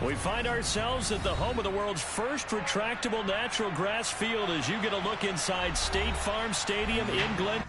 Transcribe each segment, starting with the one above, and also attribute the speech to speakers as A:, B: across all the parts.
A: We find ourselves at the home of the world's first retractable natural grass field as you get a look inside State Farm Stadium in Glen.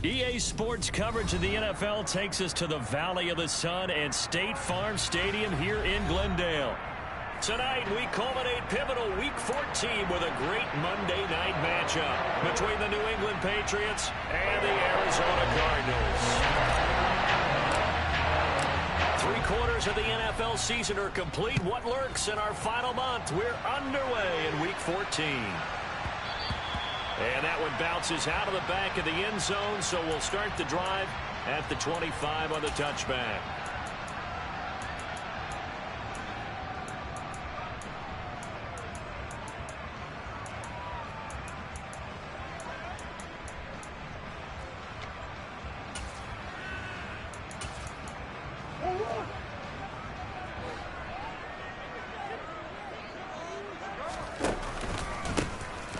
A: EA Sports coverage of the NFL takes us to the Valley of the Sun and State Farm Stadium here in Glendale. Tonight, we culminate pivotal Week 14 with a great Monday night matchup between the New England Patriots and the Arizona Cardinals. 3/4 of the NFL season are complete. What lurks in our final month? We're underway in Week 14. And that one bounces out of the back of the end zone, so we'll start the drive at the 25 on the touchback.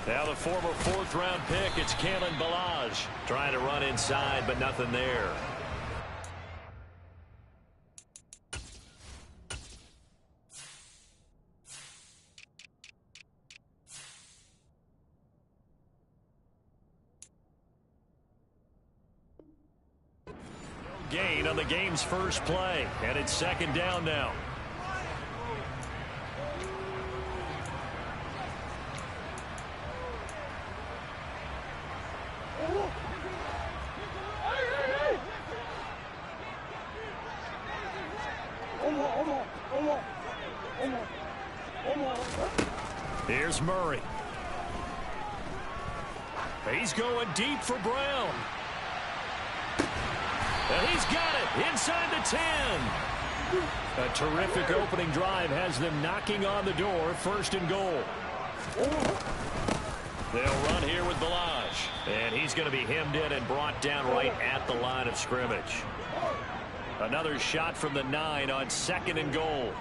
A: Now the former fourth-round pick, it's Kalen Ballage trying to run inside, but nothing there. Gain on the game's first play, and it's second down now. Here's Murray. He's going deep for Brown. And he's got it inside the 10. A terrific opening drive has them knocking on the door, first and goal. They'll run here with Ballage. And he's going to be hemmed in and brought down right at the line of scrimmage. Another shot from the 9 on second and goal.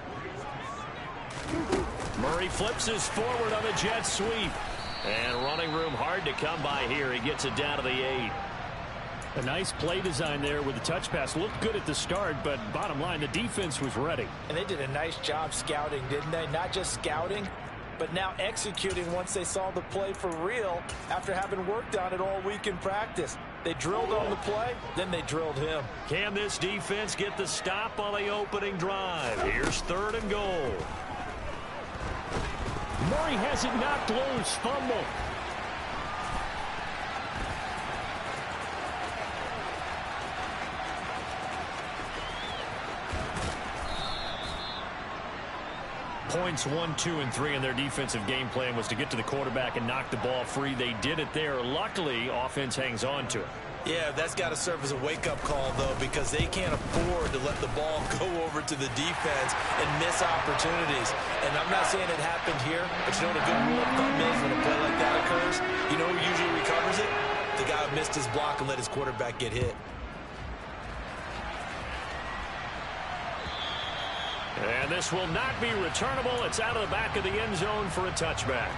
A: Murray flips his forward on a jet sweep. And running room hard to come by here. He gets it down to the 8. A nice play design there with the touch pass. Looked good at the start, but bottom line, the defense was ready.
B: And they did a nice job scouting, didn't they? Not just scouting, but now executing once they saw the play for real after having worked on it all week in practice. They drilled on the play, then they drilled him.
A: Can this defense get the stop on the opening drive? Here's third and goal. Murray has it knocked loose. Fumble. points 1, 2, and 3 in their defensive game plan was to get to the quarterback and knock the ball free. They did it there. Luckily, offense hangs on to it.
B: Yeah, that's got to serve as a wake-up call, though, because they can't afford to let the ball go over to the defense and miss opportunities. And I'm not saying it happened here, but you know what a good rule of thumb is when a play like that occurs? You know who usually recovers it? The guy who missed his block and let his quarterback get hit.
A: And this will not be returnable. It's out of the back of the end zone for a touchback.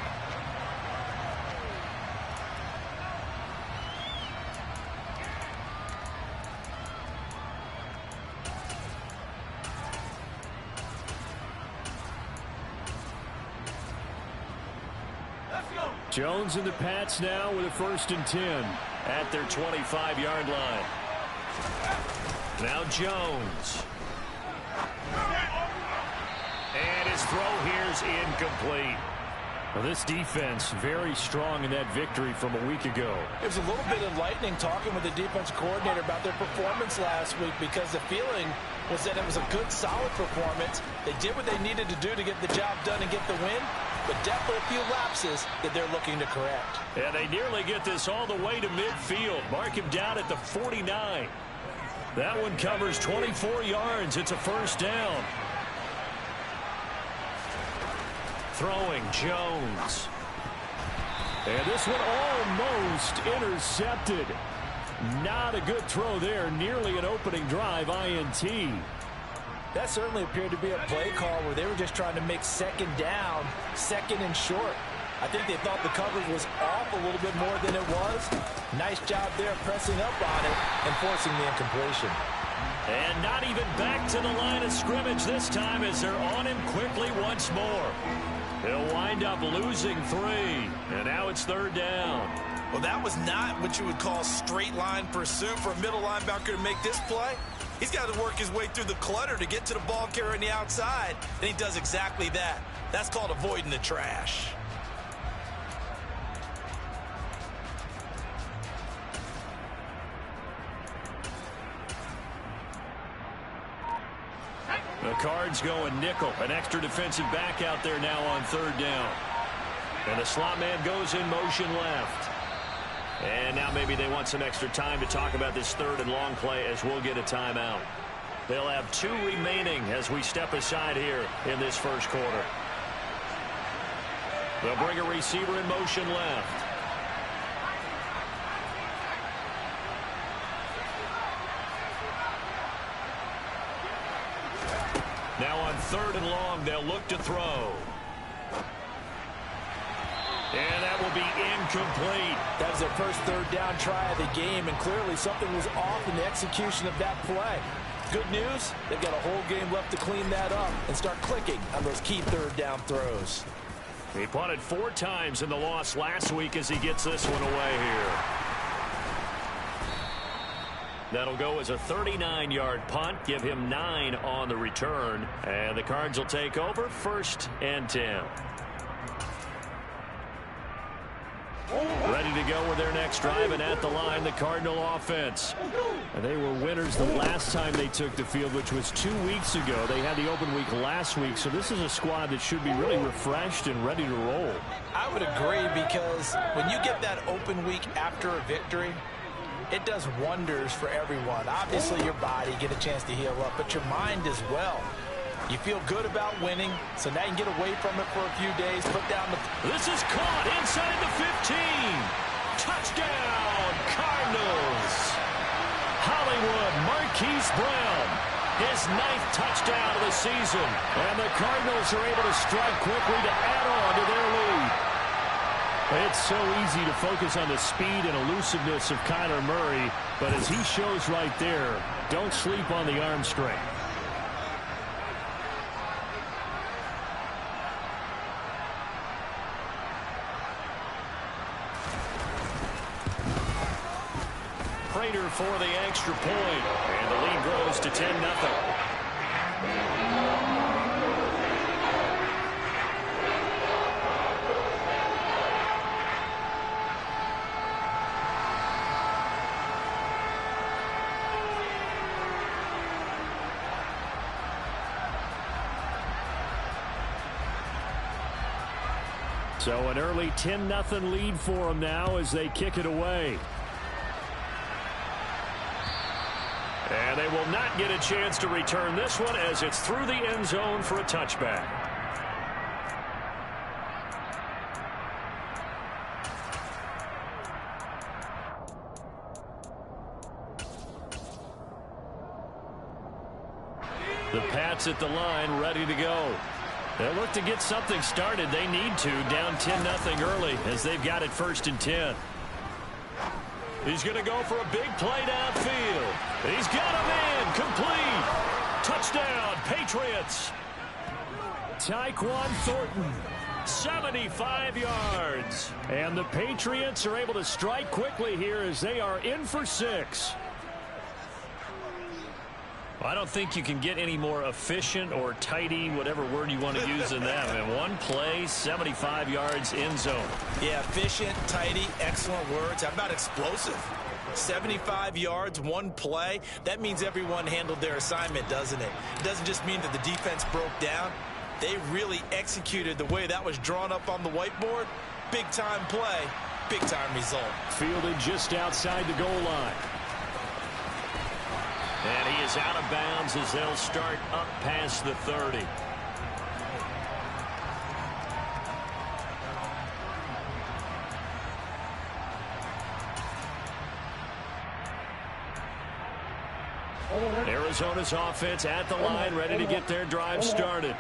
A: Jones and the Pats now with a 1st and 10 at their 25-yard line. Now Jones. And his throw here is incomplete. Well, this defense very strong in that victory from a week ago.
B: It was a little bit enlightening talking with the defense coordinator about their performance last week, because the feeling was that it was a good, solid performance. They did what they needed to do to get the job done and get the win, but definitely a few lapses that they're looking to correct.
A: Yeah, they nearly get this all the way to midfield. Mark him down at the 49. That one covers 24 yards. It's a 1st down. Throwing Jones. And this one almost intercepted. Not a good throw there. Nearly an opening drive INT.
B: That certainly appeared to be a play call where they were just trying to make 2nd down, 2nd and short. I think they thought the coverage was off a little bit more than it was. Nice job there pressing up on it and forcing the incompletion.
A: And not even back to the line of scrimmage this time as they're on him quickly once more. He'll wind up losing 3. And now it's 3rd down.
B: Well, that was not what you would call straight line pursuit for a middle linebacker to make this play. He's got to work his way through the clutter to get to the ball carrier on the outside, and he does exactly that. That's called avoiding the trash.
A: The Cards going nickel. An extra defensive back out there now on 3rd down. And the slot man goes in motion left. And now maybe they want some extra time to talk about this 3rd and long play as we'll get a timeout. They'll have 2 remaining as we step aside here in this 1st quarter. They'll bring a receiver in motion left. Now on 3rd and long, they'll look to throw. And that will be incomplete.
B: That was their first 3rd down try of the game, and clearly something was off in the execution of that play. Good news, they've got a whole game left to clean that up and start clicking on those key 3rd down throws.
A: He punted 4 times in the loss last week as he gets this one away here. That'll go as a 39-yard punt, give him 9 on the return. And the Cards will take over 1st and 10. Ready to go with their next drive, and at the line, the Cardinal offense. And they were winners the last time they took the field, which was 2 weeks ago. They had the open week last week, so this is a squad that should be really refreshed and ready to roll.
B: I would agree, because when you get that open week after a victory, it does wonders for everyone. Obviously, your body, get a chance to heal up, but your mind as well. You feel good about winning, so now you can get away from it for a few days, put down the...
A: This is caught inside the 15. Touchdown, Cardinals. Hollywood Marquise Brown, his 9th touchdown of the season. And the Cardinals are able to strike quickly to add on to their lead. It's so easy to focus on the speed and elusiveness of Kyler Murray, but as he shows right there, don't sleep on the arm strength. Prater for the extra point, and the lead grows to 10-0. So an early 10-0 lead for them now as they kick it away. And they will not get a chance to return this one as it's through the end zone for a touchback. The Pats at the line, ready to go. They'll look to get something started. They need to, down 10-0 early as they've got it 1st and 10. He's going to go for a big play downfield. He's got him in, complete. Touchdown, Patriots. Tyquan Thornton, 75 yards. And the Patriots are able to strike quickly here as they are in for 6. I don't think you can get any more efficient or tidy, whatever word you want to use, than that. And one play, 75 yards in zone.
B: Yeah, efficient, tidy, excellent words. How about explosive? 75 yards, one play. That means everyone handled their assignment, doesn't it? It doesn't just mean that the defense broke down. They really executed the way that was drawn up on the whiteboard. Big-time play, big-time result.
A: Fielded just outside the goal line. And he is out of bounds as they'll start up past the 30. Arizona's offense at the line, ready to get their drive started.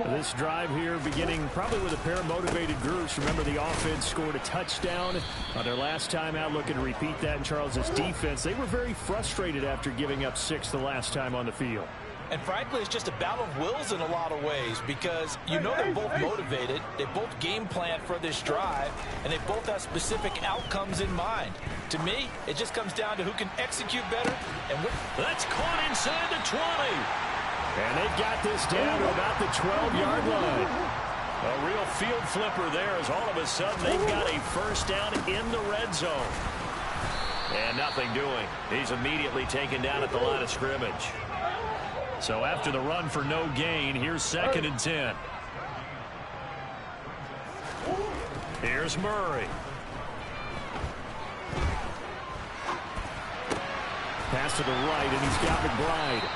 A: This drive here beginning probably with a pair of motivated groups. Remember, the offense scored a touchdown on their last time out, looking to repeat that in Charles's defense. They were very frustrated after giving up 6 the last time on the field.
B: And frankly, it's just a battle of wills in a lot of ways because you know they're both motivated. They both game plan for this drive, and they both have specific outcomes in mind. To me, it just comes down to who can execute better. And
A: that's caught inside the 20. And they've got this down to about the 12-yard line. A real field flipper there as all of a sudden they've got a first down in the red zone. And nothing doing. He's immediately taken down at the line of scrimmage. So after the run for no gain, here's 2nd and 10. Here's Murray. Pass to the right, and he's got McBride.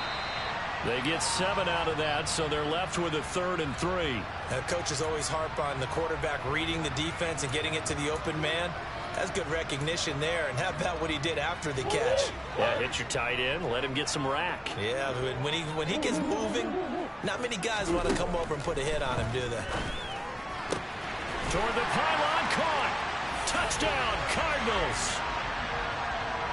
A: They get 7 out of that, so they're left with a 3rd and 3.
B: Now, coaches always harp on the quarterback reading the defense and getting it to the open man. That's good recognition there. And how about what he did after the catch?
A: Yeah, hit your tight end, let him get some rack.
B: Yeah, when he gets moving, not many guys want to come over and put a hit on him, do they?
A: Toward the pylon, caught. Touchdown, Cardinals.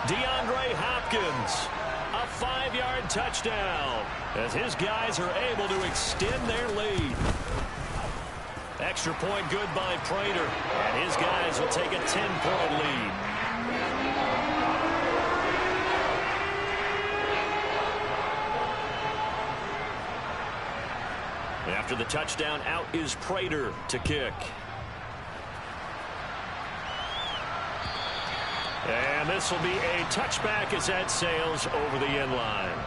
A: DeAndre Hopkins. A 5-yard touchdown as his guys are able to extend their lead. Extra point good by Prater, and his guys will take a 10-point lead. After the touchdown, out is Prater to kick. And this will be a touchback as that sails over the end line.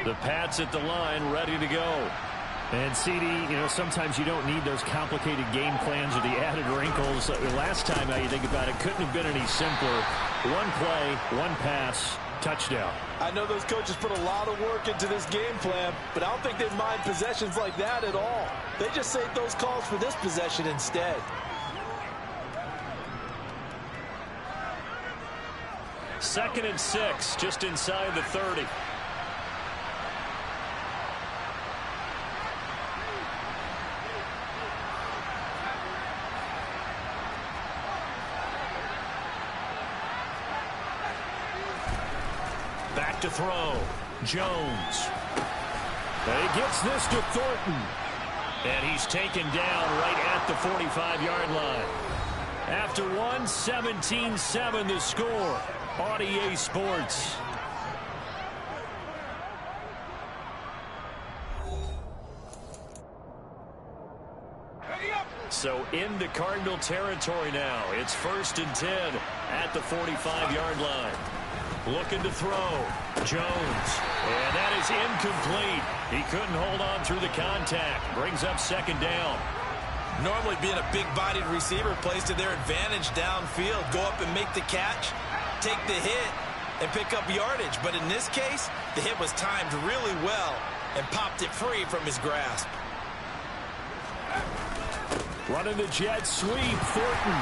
A: The Pats at the line, ready to go. And CD, sometimes you don't need those complicated game plans or the added wrinkles. Last time, now you think about it, couldn't have been any simpler. One play, one pass, touchdown.
B: I know those coaches put a lot of work into this game plan, but I don't think they mind possessions like that at all. They just save those calls for this possession instead.
A: Second and 6, just inside the 30. Back to throw. Jones. And he gets this to Thornton. And he's taken down right at the 45-yard line. After one, 17-7 the score. RDA Sports. So into Cardinal territory now. It's 1st and 10. at the 45-yard line. Looking to throw. Jones. And that is incomplete. He couldn't hold on through the contact. Brings up second down.
B: Normally being a big-bodied receiver plays to their advantage downfield. Go up and make the catch, take the hit, and pick up yardage. But in this case, the hit was timed really well and popped it free from his grasp.
A: Running the jet sweep, Thornton.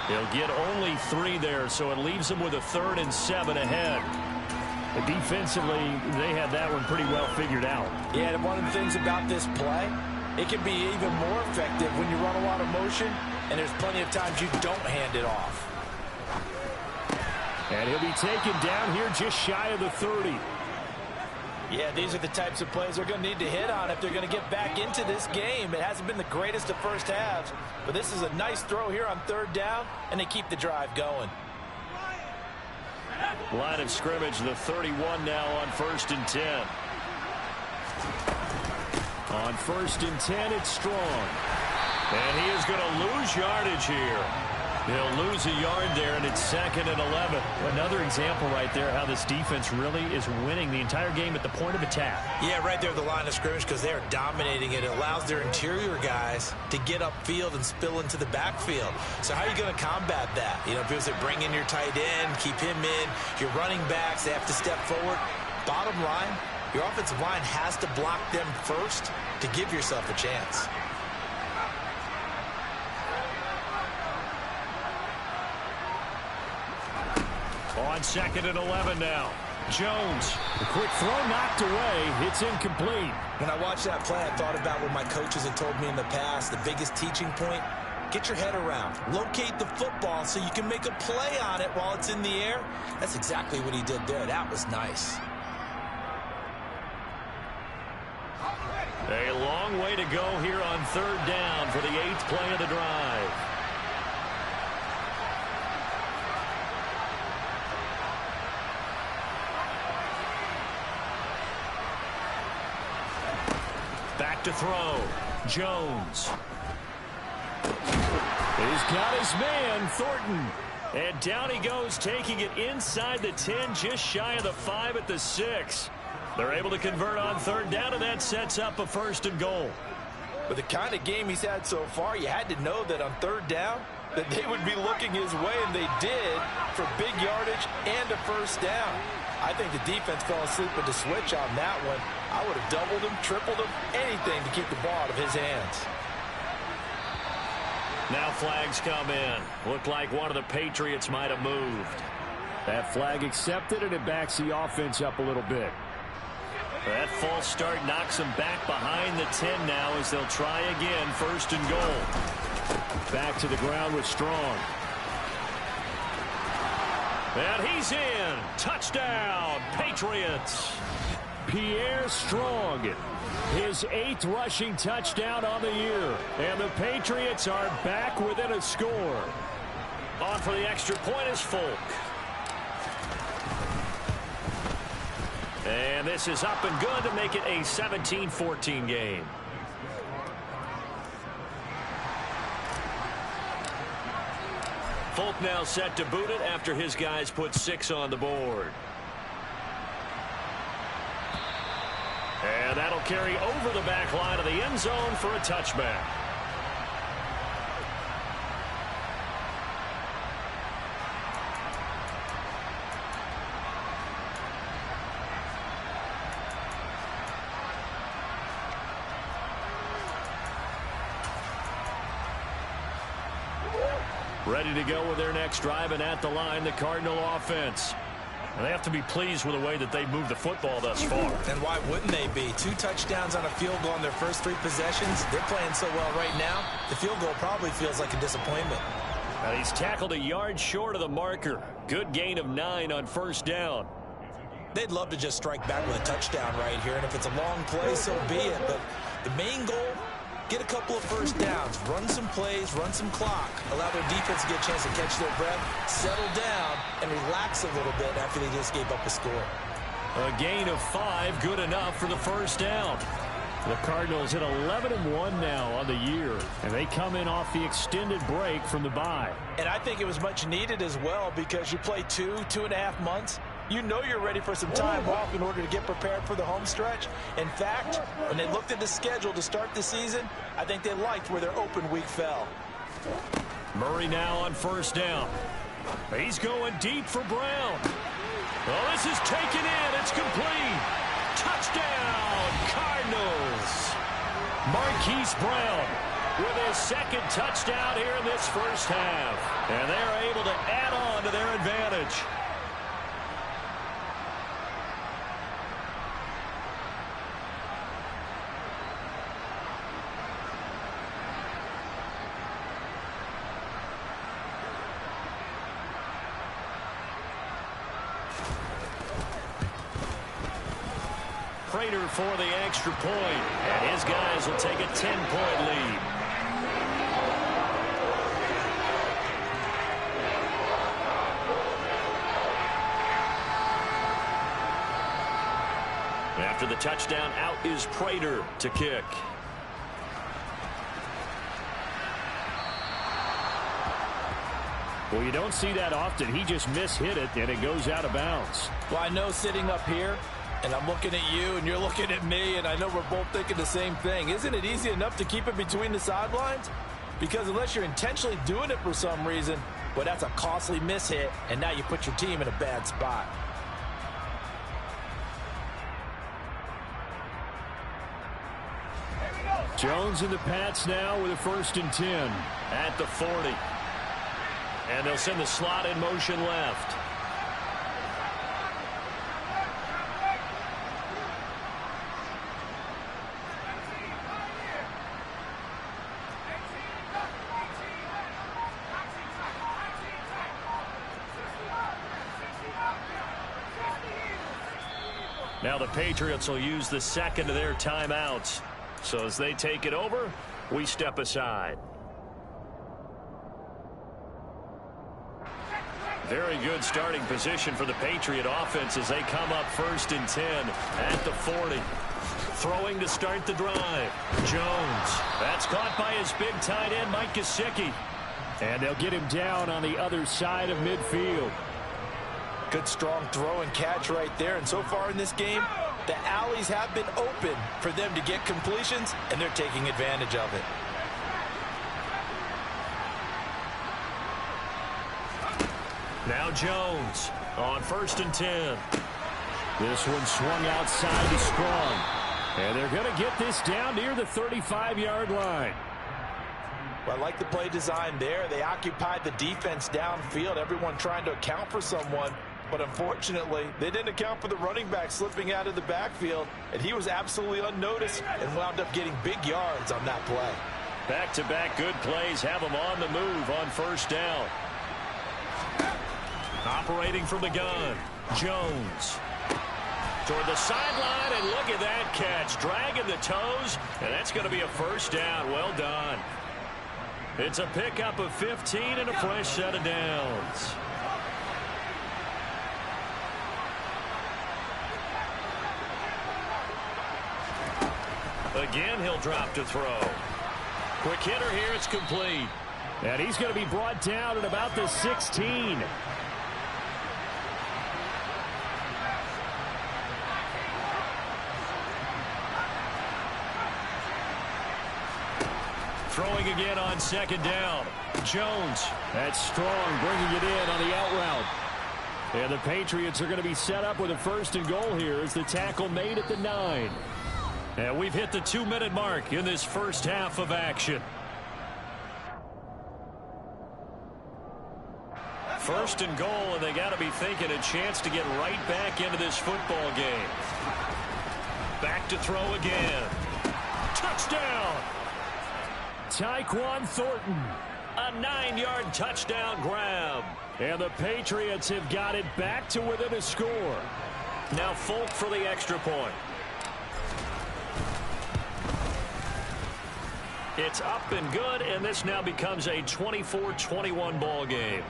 A: He'll get only 3 there, so it leaves him with a 3rd and 7 ahead. But defensively, they had that one pretty well figured out.
B: Yeah, and one of the things about this play, it can be even more effective when you run a lot of motion, and there's plenty of times you don't hand it off.
A: And he'll be taken down here just shy of the 30.
B: Yeah, these are the types of plays they're going to need to hit on if they're going to get back into this game. It hasn't been the greatest of first halves, but this is a nice throw here on 3rd down, and they keep the drive going.
A: Line of scrimmage, the 31 now on 1st and 10. On 1st and 10, it's Strong. And he is going to lose yardage here. He'll lose a yard there, and it's 2nd and 11.
C: Another example right there how this defense really is winning the entire game at the point of attack.
B: Yeah, right there at the line of scrimmage because they're dominating it. It allows their interior guys to get upfield and spill into the backfield. So how are you going to combat that? You know, people say bring in your tight end, keep him in. Your running backs, they have to step forward. Bottom line, your offensive line has to block them first to give yourself a chance.
A: On 2nd and 11 now. Jones. A quick throw knocked away. It's incomplete.
B: When I watched that play, I thought about what my coaches had told me in the past. The biggest teaching point, get your head around. Locate the football so you can make a play on it while it's in the air. That's exactly what he did there. That was nice.
A: A long way to go here on 3rd down for the 8th play of the drive. Back to throw. Jones. He's got his man, Thornton. And down he goes, taking it inside the 10, just shy of the 5 at the 6. They're able to convert on 3rd down, and that sets up a 1st and goal.
B: With the kind of game he's had so far, you had to know that on 3rd down, that they would be looking his way, and they did, for big yardage and a 1st down. I think the defense fell asleep with the switch on that one. I would have doubled him, tripled him, anything to keep the ball out of his hands.
A: Now flags come in. Looked like one of the Patriots might have moved. That flag accepted, and it backs the offense up a little bit. That false start knocks them back behind the 10 now as they'll try again, 1st and goal. Back to the ground with Strong. And he's in. Touchdown, Patriots. Pierre Strong, his 8th rushing touchdown on the year. And the Patriots are back within a score. On for the extra point is Folk. And this is up and good to make it a 17-14 game. Folk now set to boot it after his guys put 6 on the board. And that'll carry over the back line of the end zone for a touchback. Ready to go with their next drive, and at the line, the Cardinal offense. And they have to be pleased with the way that they've moved the football thus far.
B: And why wouldn't they be? 2 touchdowns on a field goal in their first 3 possessions. They're playing so well right now, the field goal probably feels like a disappointment.
A: Now he's tackled a yard short of the marker. Good gain of 9 on 1st down.
B: They'd love to just strike back with a touchdown right here, and if it's a long play, so be it. But the main goal, get a couple of 1st downs, run some plays, run some clock, allow their defense to get a chance to catch their breath, settle down, and relax a little bit after they just gave up a score.
A: A gain of 5, good enough for the 1st down.
C: The Cardinals at 11-1 now on the year, and they come in off the extended break from the bye.
B: And I think it was much needed as well, because you play 2.5 months. You know you're ready for some time off in order to get prepared for the home stretch. In fact, when they looked at the schedule to start the season, I think they liked where their open week fell.
A: Murray now on first down. He's going deep for Brown. Well, this is taken in. It's complete. Touchdown, Cardinals. Marquise Brown with his second touchdown here in this first half. And they're able to add on to their advantage. Prater for the extra point, and his guys will take a 10-point lead. After the touchdown, out is Prater to kick.
C: Well, you don't see that often. He just mishit it, and it goes out of bounds.
B: Well, I know sitting up here, and I'm looking at you, and you're looking at me, and I know we're both thinking the same thing. Isn't it easy enough to keep it between the sidelines? Because unless you're intentionally doing it for some reason, well, that's a costly mishit, and now you put your team in a bad spot.
C: Jones in the Pats now with a 1st and 10.
A: At the 40. And they'll send the slot in motion left. Now the Patriots will use the second of their timeouts. So as they take it over, we step aside. Very good starting position for the Patriot offense as they come up 1st and 10 at the 40. Throwing to start the drive. Jones. That's caught by his big tight end, Mike Gesicki.
C: And they'll get him down on the other side of midfield.
B: Good strong throw and catch right there. And so far in this game, the alleys have been open for them to get completions, and they're taking advantage of it.
A: Now Jones on 1st and 10.
C: This one swung outside to Strong. And they're going to get this down near the 35-yard line.
B: Well, I like the play design there. They occupied the defense downfield, everyone trying to account for someone. But unfortunately, they didn't account for the running back slipping out of the backfield, and he was absolutely unnoticed and wound up getting big yards on that play.
A: Back-to-back good plays have them on the move on 1st down. Operating from the gun, Jones. Toward the sideline, and look at that catch. Dragging the toes, and that's going to be a 1st down. Well done. It's a pickup of 15 and a fresh set of downs. Again, he'll drop to throw. Quick hitter here, it's complete.
C: And he's going to be brought down at about the 16.
A: Throwing again on 2nd down. Jones.
C: That's Strong bringing it in on the out route. And the Patriots are going to be set up with a 1st and goal here as the tackle made at the 9.
A: And we've hit the 2-minute mark in this first half of action. 1st and goal, and they got to be thinking a chance to get right back into this football game. Back to throw again. Touchdown!
C: Tyquan Thornton.
A: A 9-yard touchdown grab.
C: And the Patriots have got it back to within a score.
A: Now Folk for the extra point. It's up and good, and this now becomes a 24-21 ball game.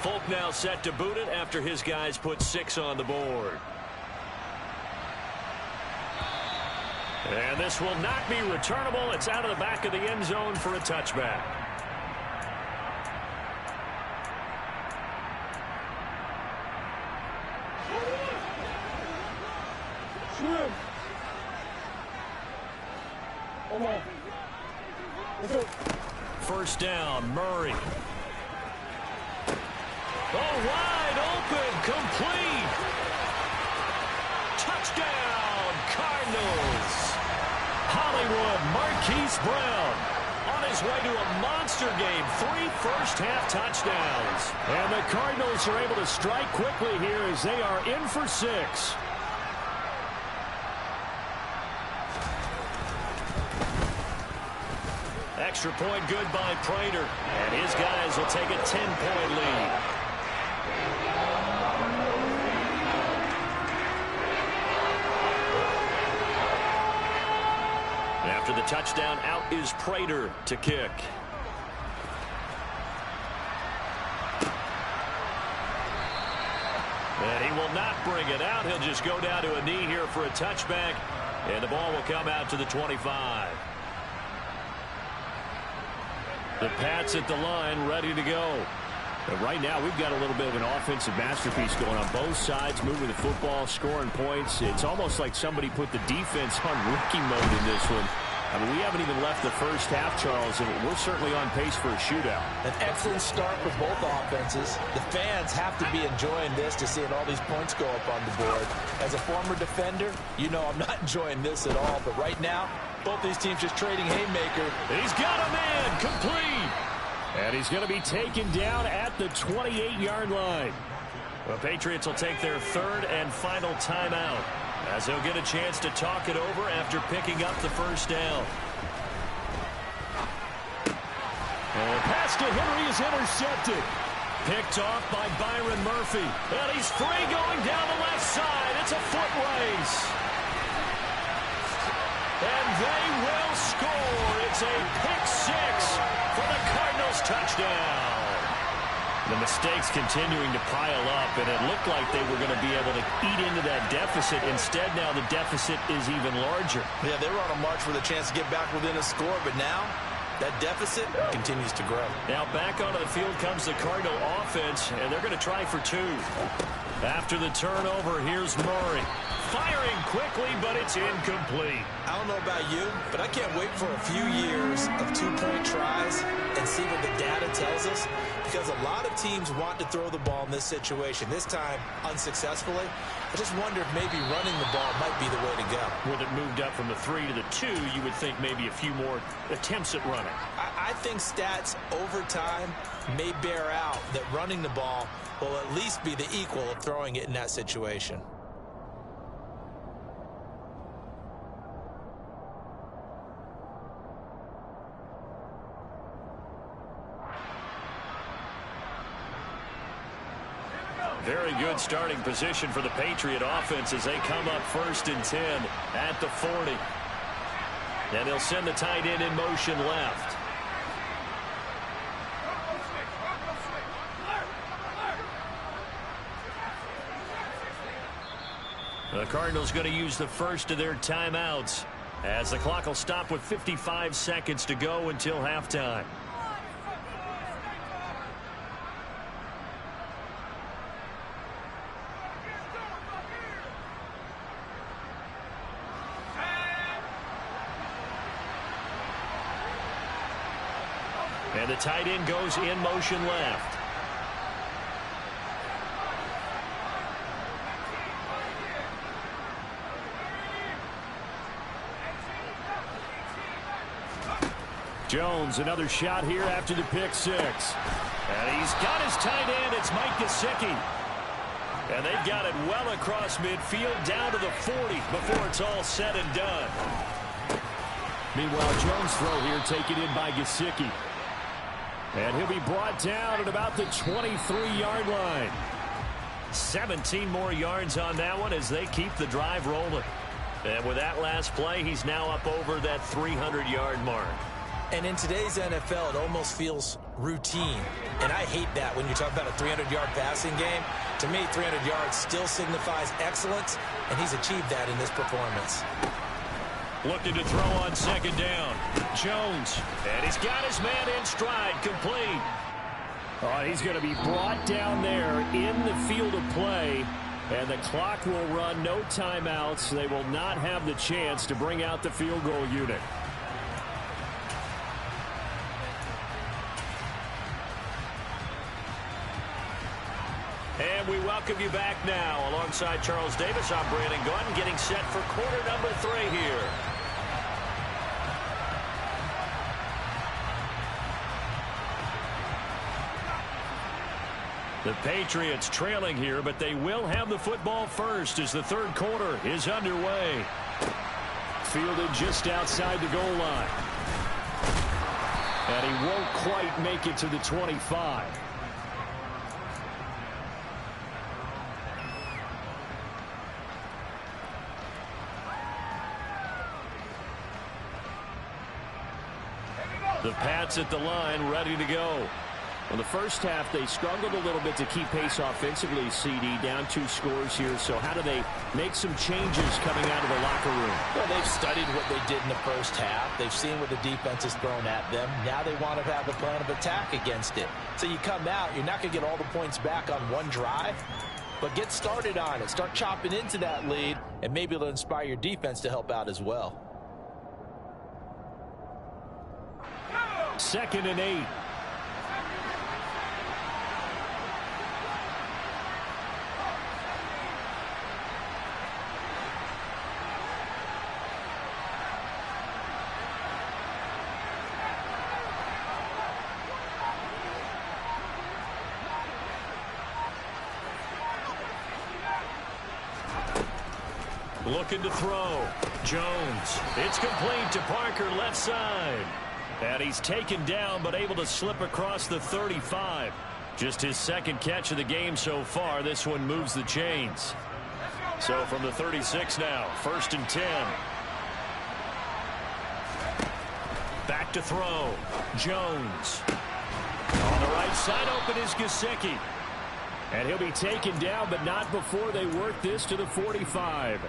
A: Folk now set to boot it after his guys put 6 on the board. And this will not be returnable. It's out of the back of the end zone for a touchback. First down, Murray. Oh, wide open, complete. Touchdown, Cardinals. Hollywood Marquise Brown on his way to a monster game. 3 first-half touchdowns. And the Cardinals are able to strike quickly here as they are in for 6. Extra point good by Prater. And his guys will take a 10-point lead. After the touchdown, out is Prater to kick. And he will not bring it out. He'll just go down to a knee here for a touchback. And the ball will come out to the 25. The Pats at the line, ready to go. But right now, we've got a little bit of an offensive masterpiece going on both sides, moving the football, scoring points. It's almost like somebody put the defense on rookie mode in this one. I mean, we haven't even left the first half, Charles, and we're certainly on pace for a shootout.
B: An excellent start for both offenses. The fans have to be enjoying this to seeing all these points go up on the board. As a former defender, you know I'm not enjoying this at all. But right now, both these teams just trading haymaker.
A: He's got a man, complete. And he's going to be taken down at the 28-yard line. The Patriots will take their third and final timeout, as they'll get a chance to talk it over after picking up the first down. And the pass to Henry is intercepted. Picked off by Byron Murphy. And he's free going down the left side. It's a foot race. And they will score. It's a pick 6 for the Cardinals touchdown. The mistakes continuing to pile up, and it looked like they were going to be able to eat into that deficit. Instead, now the deficit is even larger.
B: Yeah, they were on a march with a chance to get back within a score, but now that deficit continues to grow.
A: Now back onto the field comes the Cardinal offense, and they're going to try for 2. After the turnover, here's Murray. Firing quickly, but it's incomplete.
B: I don't know about you, but I can't wait for a few years of 2-point tries and see what the data tells us, because a lot of teams want to throw the ball in this situation. This time, unsuccessfully. I just wonder if maybe running the ball might be the way to go.
A: When it moved up from the 3 to the 2, you would think maybe a few more attempts at running.
B: I think stats over time may bear out that running the ball will at least be the equal of throwing it in that situation.
A: Very good starting position for the Patriot offense as they come up 1st and 10 at the 40. And they'll send the tight end in motion left. The Cardinals going to use the first of their timeouts as the clock will stop with 55 seconds to go until halftime. And the tight end goes in motion left. Jones, another shot here after the pick 6. And he's got his tight end. It's Mike Gesicki. And they've got it well across midfield down to the 40 before it's all said and done. Meanwhile, Jones' throw here taken in by Gesicki. And he'll be brought down at about the 23-yard line. 17 more yards on that one as they keep the drive rolling. And with that last play, he's now up over that 300-yard mark.
B: And in today's NFL, it almost feels routine. And I hate that when you talk about a 300-yard passing game. To me, 300 yards still signifies excellence, and he's achieved that in this performance.
A: Looking to throw on second down. Jones. And he's got his man in stride. Complete.
C: Oh, he's going to be brought down there in the field of play. And the clock will run. No timeouts. They will not have the chance to bring out the field goal unit.
A: And we welcome you back now. Alongside Charles Davis, I'm Brandon Gunn, getting set for quarter number 3 here. The Patriots trailing here, but they will have the football first as the third quarter is underway.
C: Fielded just outside the goal line. And he won't quite make it to the 25.
A: The Pats at the line, ready to go.
C: Well, the first half, they struggled a little bit to keep pace offensively, CD, down 2 scores here. So how do they make some changes coming out of the locker room?
B: Well, they've studied what they did in the first half. They've seen what the defense has thrown at them. Now they want to have a plan of attack against it. So you come out, you're not going to get all the points back on one drive, but get started on it. Start chopping into that lead, and maybe it'll inspire your defense to help out as well.
C: 2nd and 8.
A: Looking to throw. Jones. It's complete to Parker, left side. And he's taken down, but able to slip across the 35. Just his second catch of the game so far. This one moves the chains. So from the 36 now, 1st and 10. Back to throw. Jones. On the right side, open is Gesicki.
C: And he'll be taken down, but not before they work this to the 45.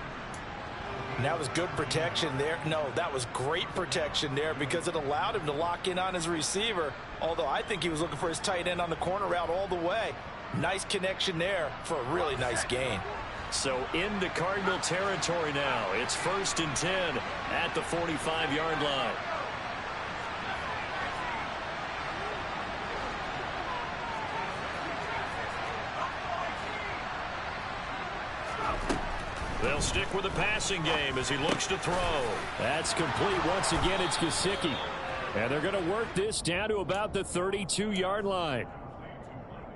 B: And that was good protection there. No, that was great protection there because it allowed him to lock in on his receiver. Although I think he was looking for his tight end on the corner route all the way. Nice connection there for a really nice gain.
A: So into Cardinal territory now. It's 1st and 10 at the 45-yard line. They'll stick with the passing game as he looks to throw.
C: That's complete. Once again, it's Gesicki. And they're going to work this down to about the 32-yard line.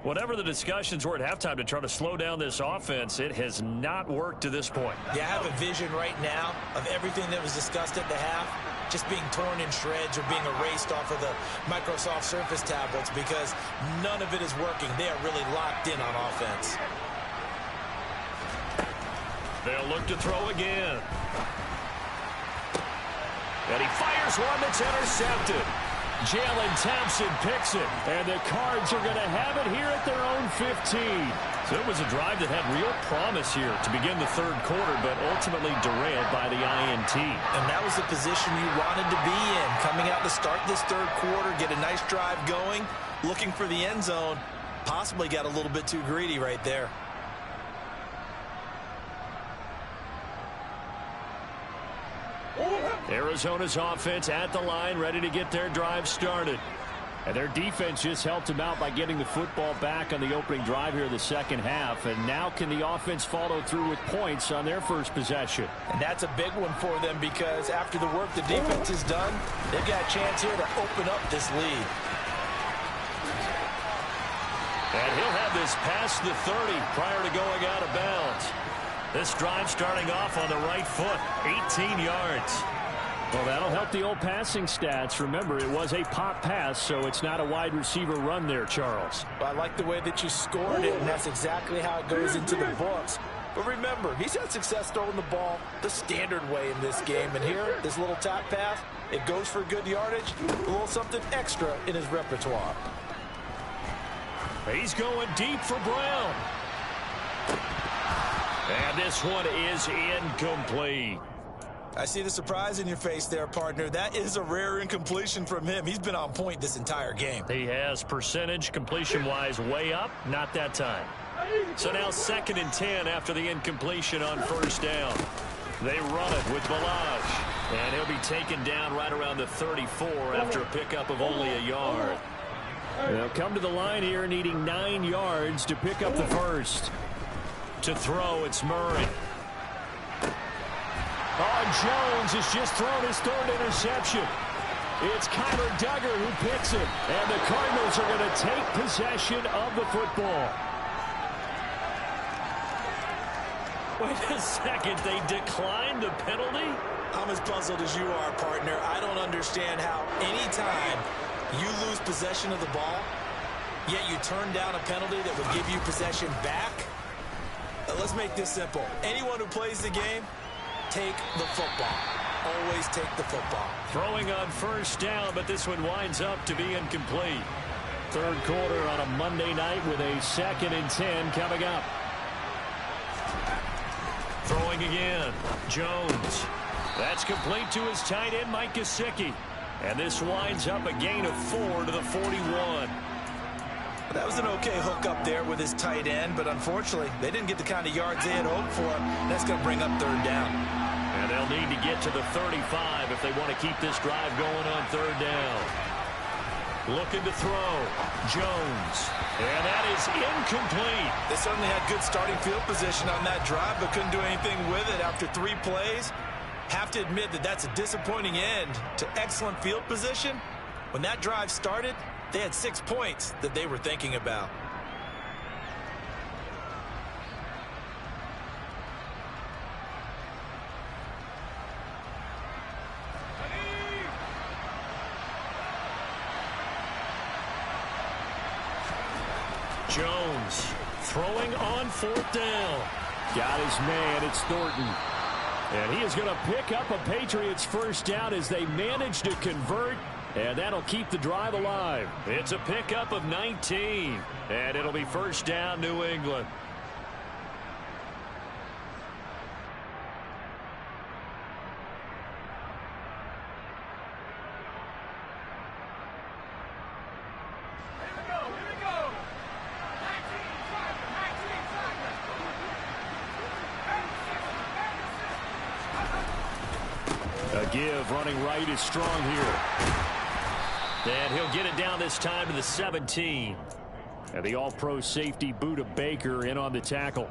A: Whatever the discussions were at halftime to try to slow down this offense, it has not worked to this point.
B: Yeah, I have a vision right now of everything that was discussed at the half just being torn in shreds or being erased off of the Microsoft Surface tablets because none of it is working. They are really locked in on offense.
A: They'll look to throw again. And he fires one that's intercepted. Jalen Thompson picks it. And the Cards are going to have it here at their own 15. So it was a drive that had real promise here to begin the third quarter, but ultimately derailed by the INT.
B: And that was the position you wanted to be in. Coming out to start this third quarter, get a nice drive going, looking for the end zone. Possibly got a little bit too greedy right there.
A: Arizona's offense at the line, ready to get their drive started.
C: And their defense just helped them out by getting the football back on the opening drive here in the second half. And now can the offense follow through with points on their first possession?
B: And that's a big one for them because after the work the defense has done, they've got a chance here to open up this lead.
A: And he'll have this past the 30 prior to going out of bounds. This drive starting off on the right foot, 18 yards.
C: Well, that'll help the old passing stats. Remember, it was a pop pass, so it's not a wide receiver run there, Charles.
B: Well, I like the way that you scored it, and that's exactly how it goes into the books. But remember, he's had success throwing the ball the standard way in this game. And here, this little tap pass, it goes for good yardage, a little something extra in his repertoire.
A: He's going deep for Brown. And this one is incomplete.
B: I see the surprise in your face there, partner. That is a rare incompletion from him. He's been on point this entire game.
A: He has percentage completion-wise way up, not that time. So now 2nd and 10 after the incompletion on 1st down. They run it with Balaj. And he'll be taken down right around the 34 after a pickup of only a yard.
C: They'll come to the line here needing 9 yards to pick up the first.
A: To throw, it's Murray.
C: Oh, Jones has just thrown his 3rd interception. It's Kyler Duggar who picks it. And the Cardinals are going to take possession of the football.
A: Wait a second, they declined the penalty?
B: I'm as puzzled as you are, partner. I don't understand how anytime you lose possession of the ball, yet you turn down a penalty that would give you possession back. Let's make this simple. Anyone who plays the game, take the football. Always take the football.
A: Throwing on 1st down, but this one winds up to be incomplete.
C: 3rd quarter on a Monday night with a 2nd and 10 coming up.
A: Throwing again. Jones. That's complete to his tight end, Mike Gesicki. And this winds up a gain of 4 to the 41.
B: That was an okay hook up there with his tight end, but unfortunately, they didn't get the kind of yards they had hoped for. That's going to bring up 3rd down.
A: And they'll need to get to the 35 if they want to keep this drive going on 3rd down. Looking to throw. Jones. And that is incomplete.
B: They certainly had good starting field position on that drive, but couldn't do anything with it after 3 plays. Have to admit that that's a disappointing end to excellent field position. When that drive started, they had 6 points that they were thinking about.
A: Jones throwing on 4th down.
C: Got his man. It's Thornton. And he is going to pick up a Patriots 1st down as they manage to convert. And that'll keep the drive alive.
A: It's a pickup of 19. And it'll be 1st down, New England.
C: A give running right is strong here.
A: And he'll get it down this time to the 17.
C: And the all-pro safety Buda Baker in on the tackle.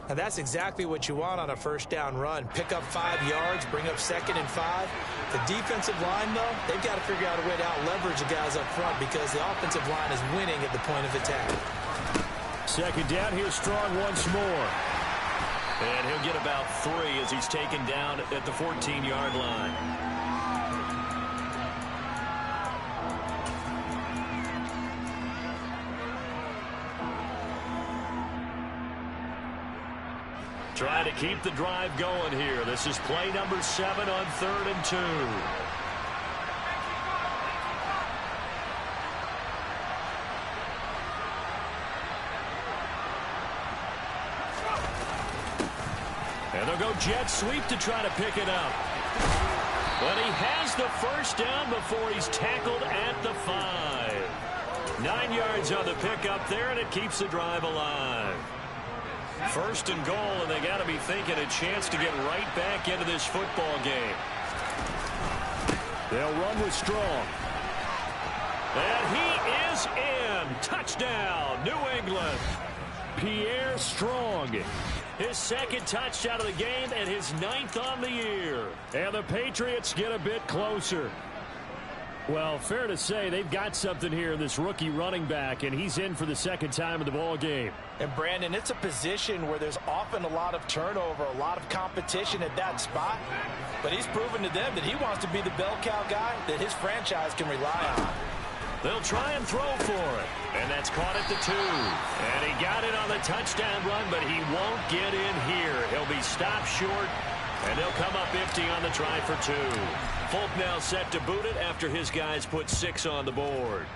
B: Now that's exactly what you want on a 1st down run. Pick up 5 yards, bring up 2nd and 5. The defensive line, though, they've got to figure out a way to out-leverage the guys up front because the offensive line is winning at the point of attack.
C: 2nd down, here's Strong once more.
A: And he'll get about 3 as he's taken down at the 14-yard line. Trying to keep the drive going here. This is play number 7 on 3rd and 2. And they'll go jet sweep to try to pick it up. But he has the 1st down before he's tackled at the 5. 9 yards on the pickup there, and it keeps the drive alive. 1st and goal, and they got to be thinking a chance to get right back into this football game.
C: They'll run with Strong.
A: And he is in. Touchdown, New England.
C: Pierre Strong.
A: His 2nd touchdown of the game and his 9th on the year.
C: And the Patriots get a bit closer. Well, fair to say they've got something here in this rookie running back, and he's in for the 2nd time of the ball game.
B: And, Brandon, it's a position where there's often a lot of turnover, a lot of competition at that spot. But he's proven to them that he wants to be the bell cow guy that his franchise can rely on.
A: They'll try and throw for it. And that's caught at the 2. And he got it on the touchdown run, but he won't get in here. He'll be stopped short, and they'll come up empty on the try for 2. Folk now set to boot it after his guys put 6 on the board.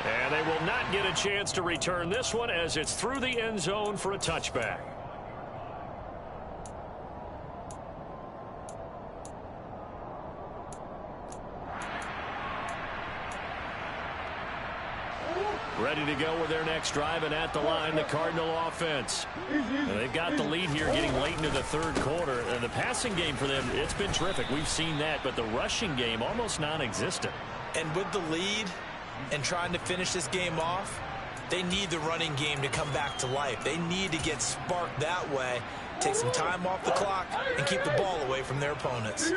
A: And they will not get a chance to return this one as it's through the end zone for a touchback. ready to go with their next drive, and at the line, the Cardinal offense. And they've got the lead here getting late into the third quarter. And the passing game for them, it's been terrific. We've seen that, but the rushing game almost non-existent.
B: And with the lead and trying to finish this game off, they need the running game to come back to life. They need to get sparked that way, take some time off the clock, and keep the ball away from their opponents.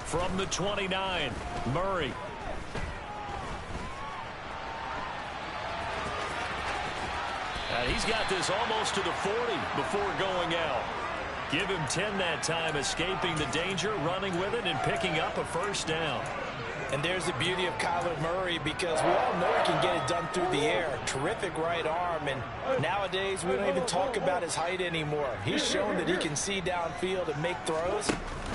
A: From the 29, Murray. And he's got this almost to the 40 before going out. Give him 10 that time, escaping the danger, running with it, and picking up a first down.
B: And there's the beauty of Kyler Murray, because we all know he can get it done through the air. Terrific right arm, and nowadays we don't even talk about his height anymore. He's shown that he can see downfield and make throws,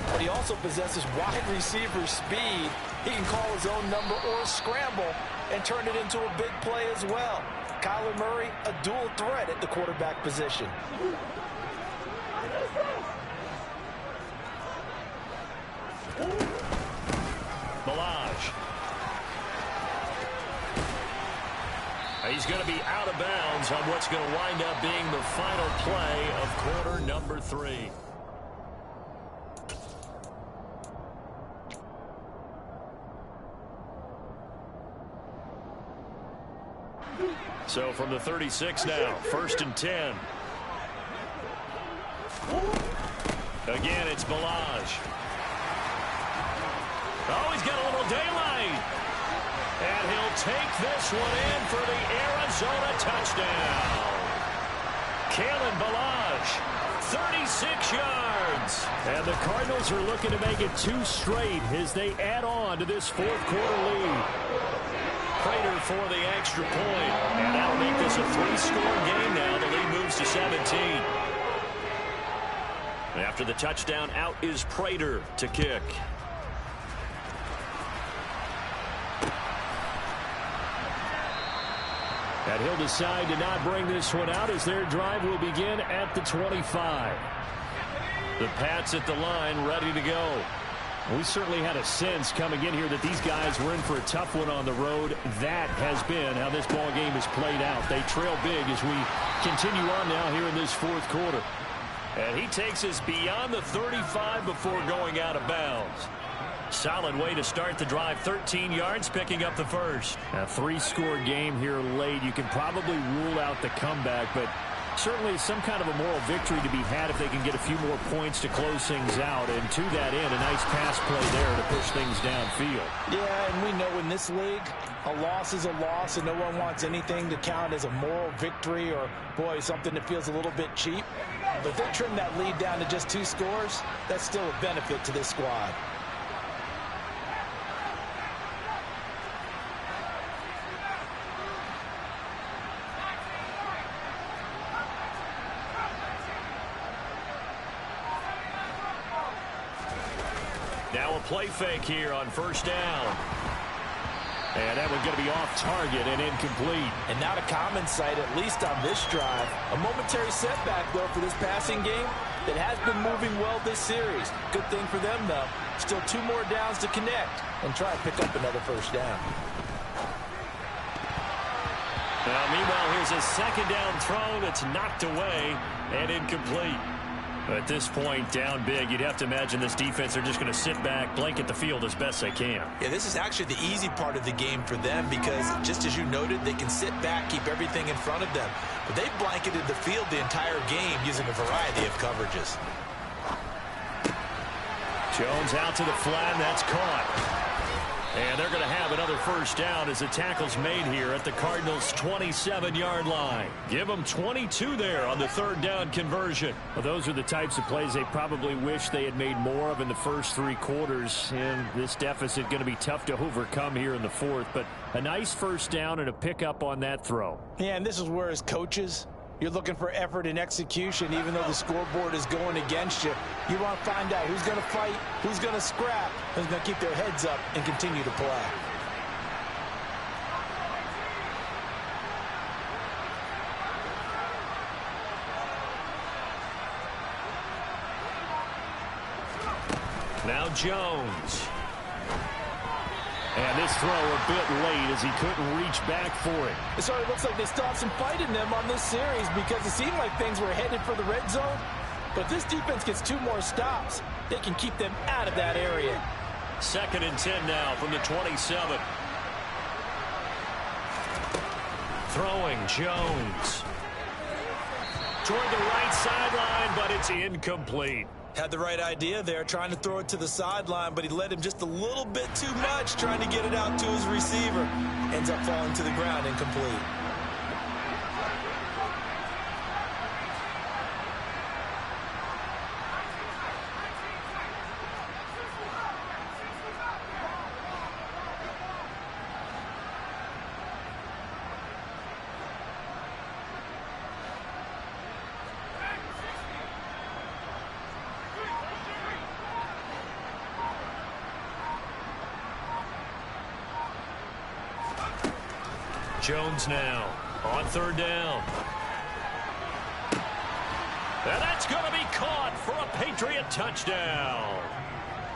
B: but he also possesses wide receiver speed. He can call his own number or scramble and turn it into a big play as well. Kyler Murray, a dual threat at the quarterback position. He's going to be out of bounds on what's going to wind up being the final play of quarter number 3. So from the 36 now, 1st and 10. Again, it's Balaj. Oh, he's got a little daylight. And he'll take this one in for the Arizona touchdown. Kalen Balaj, 36 yards. And the Cardinals are looking to make it 2 straight as they add on to this fourth quarter lead. Prater for the extra point. And that'll make this a 3-score game now. The lead moves to 17. After the touchdown, out is Prater to kick. And he'll decide to not bring this one out as their drive will begin at the 25. The Pats at the line ready to go. We certainly had a sense coming in here that these guys were in for a tough one on the road. That has been how this ball game has played out. They trail big as we continue on now here in this fourth quarter. And he takes us beyond the 35 before going out of bounds. Solid way to start the drive. 13 yards, picking up the first. A 3-score game here late. You can probably rule out the comeback, but certainly some kind of a moral victory to be had if they can get a few more points to close things out. And to that end, a nice pass play there to push things downfield. Yeah, and we know in this league, a loss is a loss, and no one wants anything to count as a moral victory or, boy, something that feels a little bit cheap. But if they trim that lead down to just 2 scores, that's still a benefit to this squad.
A: Now a play fake here on first down. And that one's going to be off target and incomplete.
B: And not a common sight, at least on this drive. A momentary setback, though, for this passing game that has been moving well this series. Good thing for them, though. Still 2 more downs to connect and try to pick up another first down.
A: Now, meanwhile, here's a second down throw that's knocked away and incomplete. At this point, down big, you'd have to imagine this defense are just going to sit back, blanket the field as best they can.
B: Yeah, this is actually the easy part of the game for them because, just as you noted, they can sit back, keep everything in front of them. But they blanketed the field the entire game using a variety of coverages.
A: Jones out to the flat, that's caught. And they're going to have another first down as the tackle's made here at the Cardinals' 27-yard line. Give them 22 there on the third down conversion.
C: Well, those are the types of plays they probably wish they had made more of in the first 3 quarters. And this deficit going to be tough to overcome here in the fourth. But a nice first down and a pickup on that throw.
B: Yeah, and this is where, as coaches, you're looking for effort and execution, even though the scoreboard is going against you. You want to find out who's going to fight, who's going to scrap, who's going to keep their heads up and continue to play.
A: Now Jones.
C: And this throw a bit late as he couldn't reach back for it.
B: It sort of looks like they still have some fight in them on this series because it seemed like things were headed for the red zone. But if this defense gets 2 more stops, they can keep them out of that area.
A: 2nd and 10 now from the 27. Throwing Jones. Toward the right sideline, but it's incomplete.
B: Had the right idea there, trying to throw it to the sideline, but he led him just a little bit too much, trying to get it out to his receiver. Ends up falling to the ground, incomplete.
A: Jones now on 3rd down. And that's going to be caught for a Patriot touchdown.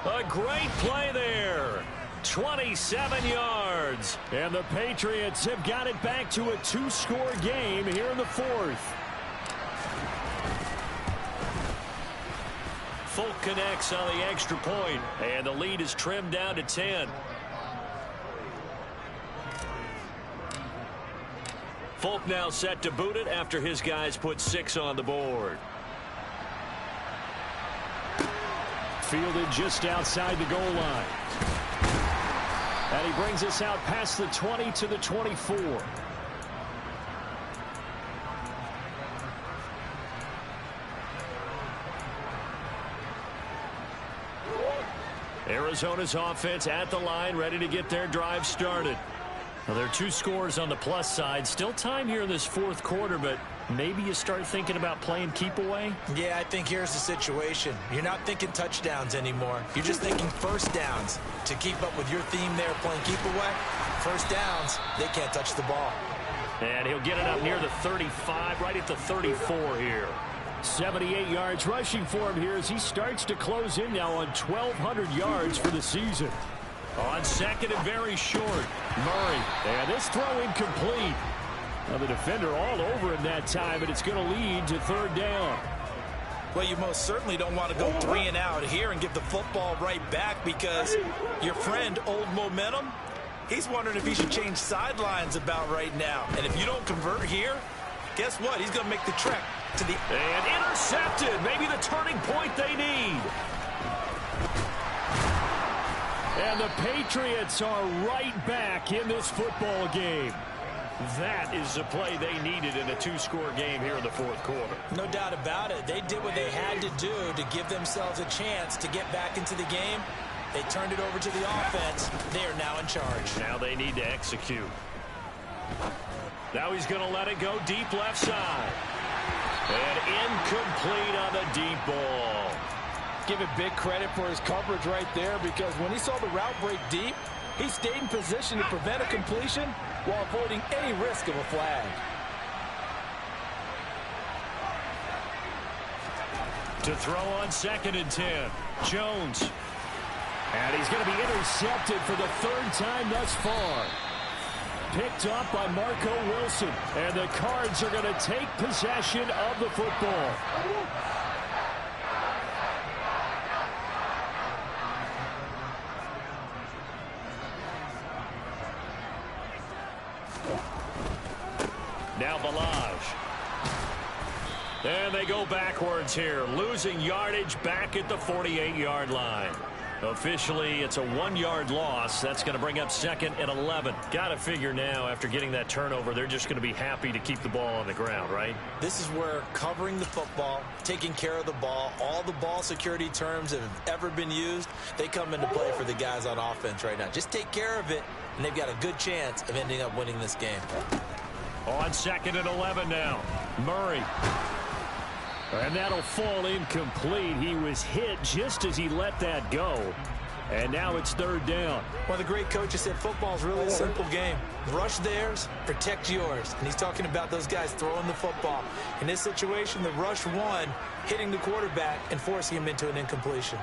A: A great play there. 27 yards.
C: And the Patriots have got it back to a 2-score game here in the 4th.
A: Folk connects on the extra point, and the lead is trimmed down to 10. Folk now set to boot it after his guys put 6 on the board.
C: Fielded just outside the goal line. And he brings us out past the 20 to the 24.
A: Arizona's offense at the line, ready to get their drive started. Well, there are 2 scores on the plus side. Still time here in this 4th quarter, but maybe you start thinking about playing keep away?
B: Yeah, I think here's the situation. You're not thinking touchdowns anymore. You're just thinking first downs. To keep up with your theme there, playing keep away, first downs, they can't touch the ball.
A: And he'll get it up near the 35, right at the 34 here.
C: 78 yards rushing for him here as he starts to close in now on 1,200 yards for the season.
A: On 2nd and very short, Murray.
C: And this throw incomplete. Now the defender all over him that time, but it's going to lead to 3rd down.
B: Well, you most certainly don't want to go 3 and out here and give the football right back because your friend, Old Momentum, he's wondering if he should change sidelines about right now. And if you don't convert here, guess what? He's going to make the trek to the...
A: And intercepted. Maybe the turning point they need.
C: And the Patriots are right back in this football game.
A: That is the play they needed in a 2-score game here in the 4th quarter.
B: No doubt about it. They did what they had to do to give themselves a chance to get back into the game. They turned it over to the offense. They are now in charge.
A: Now they need to execute. Now he's going to let it go deep left side. And incomplete on the deep ball.
B: Give it big credit for his coverage right there because when he saw the route break deep, he stayed in position to prevent a completion while avoiding any risk of a flag.
A: To throw on 2nd and 10, Jones.
C: And he's going to be intercepted for the 3rd time thus far. Picked up by Marco Wilson. And the Cards are going to take possession of the football.
A: Now Balaj. And they go backwards here, losing yardage back at the 48-yard line. Officially, it's a 1-yard loss. That's going to bring up 2nd and 11. Got to figure now, after getting that turnover, they're just going to be happy to keep the ball on the ground, right?
B: This is where covering the football, taking care of the ball, all the ball security terms that have ever been used, they come into play for the guys on offense right now. Just take care of it, and they've got a good chance of ending up winning this game.
A: On 2nd and 11 now, Murray.
C: And that'll fall incomplete. He was hit just as he let that go. And now it's 3rd down.
B: One of the great coaches said football's really a simple game. Rush theirs, protect yours. And he's talking about those guys throwing the football. In this situation, the rush one, hitting the quarterback and forcing him into an incompletion.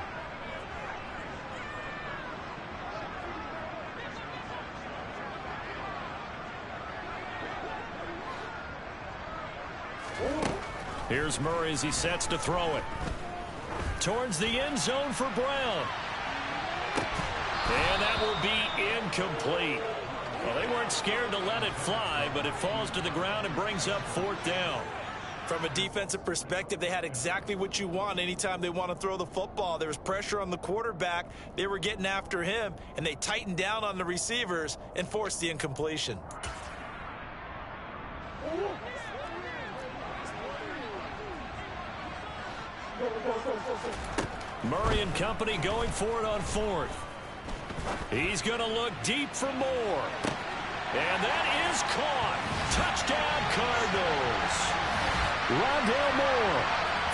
A: Here's Murray as he sets to throw it. Towards the end zone for Brown. And that will be incomplete. Well, they weren't scared to let it fly, but it falls to the ground and brings up 4th down.
B: From a defensive perspective, they had exactly what you want anytime they want to throw the football. There was pressure on the quarterback. They were getting after him, and they tightened down on the receivers and forced the incompletion.
A: Murray and company going for it on 4th. He's going to look deep for more. And that is caught. Touchdown, Cardinals. Rondale Moore,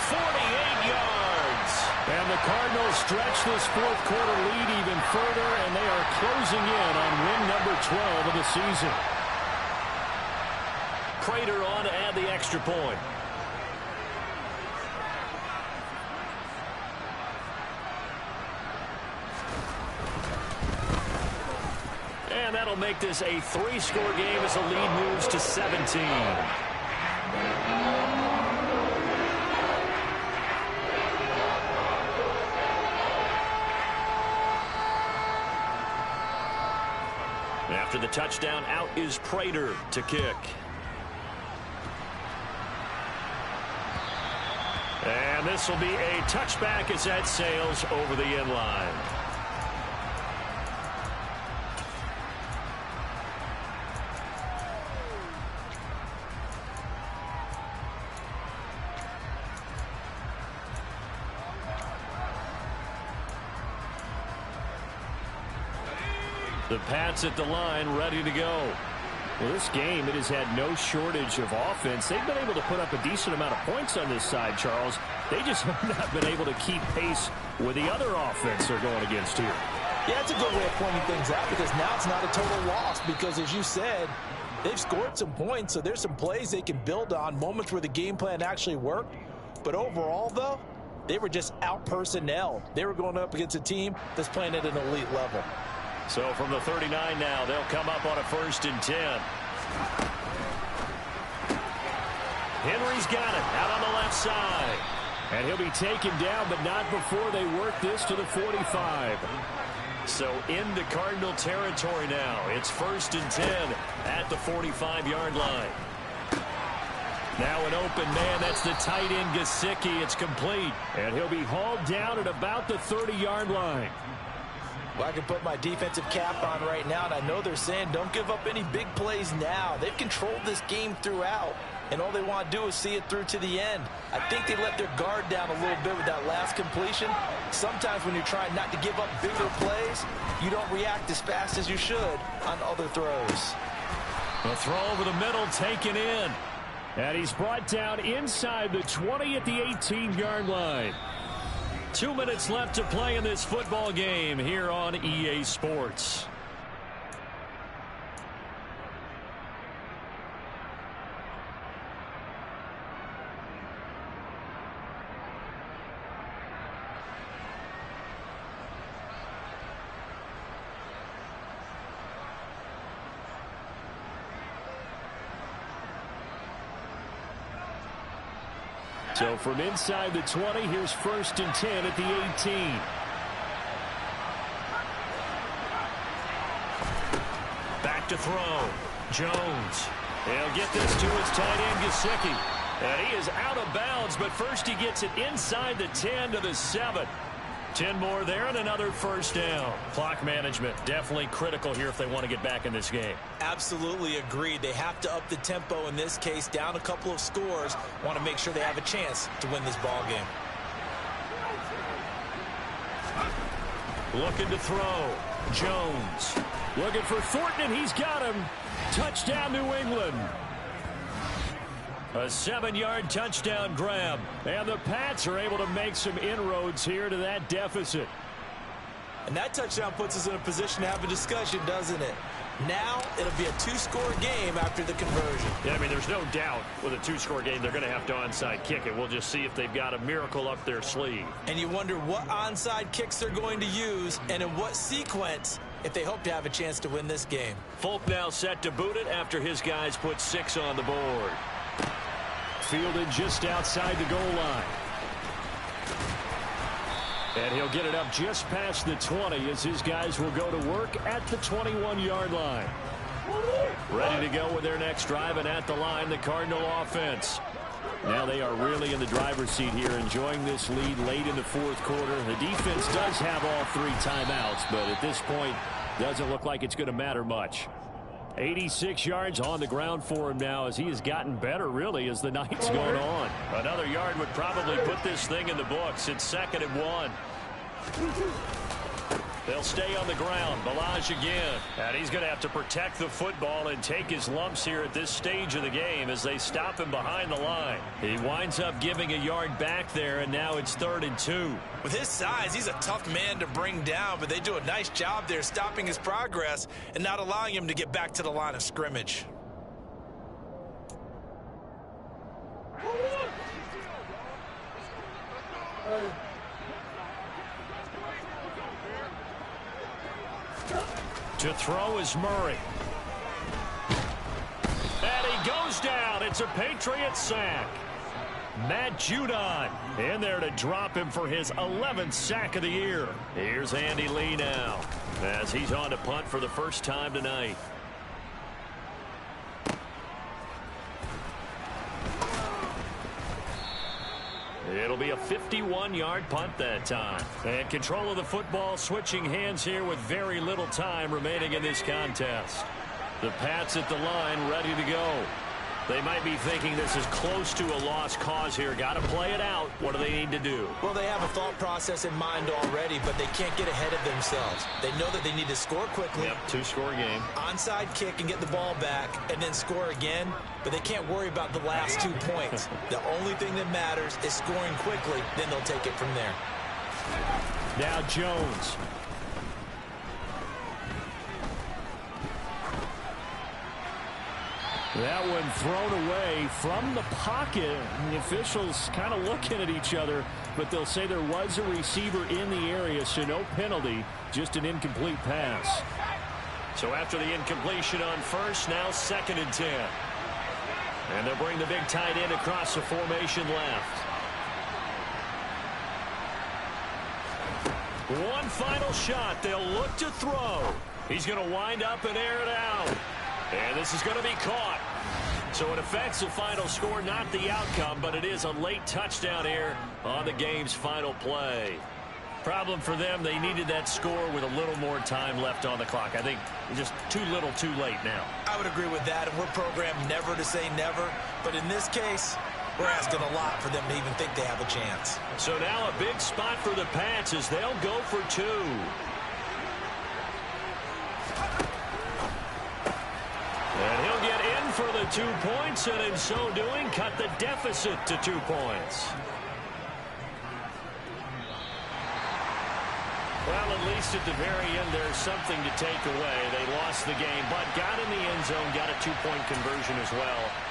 A: 48 yards. And the Cardinals stretch this 4th quarter lead even further, and they are closing in on win number 12 of the season. Prater on to add the extra point. And that'll make this a 3-score game as the lead moves to 17. After the touchdown, out is Prater to kick. And this will be a touchback as that sails over the end line. The Pats at the line, ready to go. Well, this game, it has had no shortage of offense. They've been able to put up a decent amount of points on this side, Charles. They just have not been able to keep pace with the other offense they're going against here.
B: Yeah, that's a good way of pointing things out, because now it's not a total loss, because as you said, they've scored some points, so there's some plays they can build on, moments where the game plan actually worked. But overall, though, they were just out-personnel. They were going up against a team that's playing at an elite level.
A: So from the 39 now, they'll come up on a 1st and 10. Henry's got it out on the left side. And he'll be taken down, but not before they work this to the 45. So into Cardinal territory now. It's 1st and 10 at the 45-yard line. Now an open man. That's the tight end, Gesicki. It's complete. And he'll be hauled down at about the 30-yard line.
B: Well, I can put my defensive cap on right now, and I know they're saying don't give up any big plays now. They've controlled this game throughout, and all they want to do is see it through to the end. I think they let their guard down a little bit with that last completion. Sometimes when you're trying not to give up bigger plays, you don't react as fast as you should on other throws.
A: A throw over the middle taken in.
C: And he's brought down inside the 20 at the 18-yard line.
A: 2 minutes left to play in this football game here on EA Sports.
C: So from inside the 20, here's 1st and 10 at the 18.
A: Back to throw. Jones. He'll get this to his tight end, Gesicki. And he is out of bounds, but first he gets it inside the 10 to the 7. 10 more there and another 1st down. Clock management definitely critical here if they want to get back in this game.
B: Absolutely agreed. They have to up the tempo in this case, down a couple of scores. Want to make sure they have a chance to win this ball game.
A: Looking to throw. Jones.
C: Looking for Thornton, and he's got him. Touchdown, New England.
A: A 7-yard touchdown grab.
C: And the Pats are able to make some inroads here to that deficit.
B: And that touchdown puts us in a position to have a discussion, doesn't it? Now it'll be a 2-score game after the conversion.
A: Yeah, I mean, there's no doubt with a 2-score game they're going to have to onside kick it. We'll just see if they've got a miracle up their sleeve.
B: And you wonder what onside kicks they're going to use and in what sequence if they hope to have a chance to win this game.
A: Folk now set to boot it after his guys put 6 on the board.
C: fielded just outside the goal line. And he'll get it up just past the 20 as his guys will go to work at the 21-yard line. Ready to go with their next drive, and at the line, the Cardinal offense. Now they are really in the driver's seat here, enjoying this lead late in the fourth quarter. The defense does have all 3 timeouts, but at this point, doesn't look like it's going to matter much. 86 yards on the ground for him now as he has gotten better, really, as the night's going on.
A: Another yard would probably put this thing in the books. It's 2nd and 1. They'll stay on the ground. Balaj again. And he's going to have to protect the football and take his lumps here at this stage of the game as they stop him behind the line. He winds up giving a yard back there, and now it's 3rd and 2.
B: With his size, he's a tough man to bring down, but they do a nice job there stopping his progress and not allowing him to get back to the line of scrimmage.
A: To throw is Murray. And he goes down. It's a Patriot sack. Matt Judon in there to drop him for his 11th sack of the year. Here's Andy Lee now as he's on to punt for the first time tonight. It'll be a 51-yard punt that time. And control of the football switching hands here with very little time remaining in this contest. The Pats at the line ready to go. They might be thinking this is close to a lost cause here. Got to play it out. What do they need to do?
B: Well, they have a thought process in mind already, but they can't get ahead of themselves. They know that they need to score quickly.
A: Yep, 2-score game.
B: Onside kick and get the ball back and then score again, but they can't worry about the last 2 points. The only thing that matters is scoring quickly, then they'll take it from there.
C: Now Jones. That one thrown away from the pocket. The officials kind of looking at each other, but they'll say there was a receiver in the area, so no penalty, just an incomplete pass.
A: So after the incompletion on first, now 2nd and 10. And they'll bring the big tight end across the formation left. One final shot. They'll look to throw. He's going to wind up and air it out. And this is going to be caught. So it affects the final score, not the outcome, but it is a late touchdown here on the game's final play. Problem for them, they needed that score with a little more time left on the clock. I think just too little too late now.
B: I would agree with that, and we're programmed never to say never. But in this case, we're asking a lot for them to even think they have a chance.
A: So now a big spot for the Pats as they'll go for 2. And he'll get in for the 2 points, and in so doing, cut the deficit to 2 points. Well, at least at the very end, there's something to take away. They lost the game, but got in the end zone, got a 2-point conversion as well.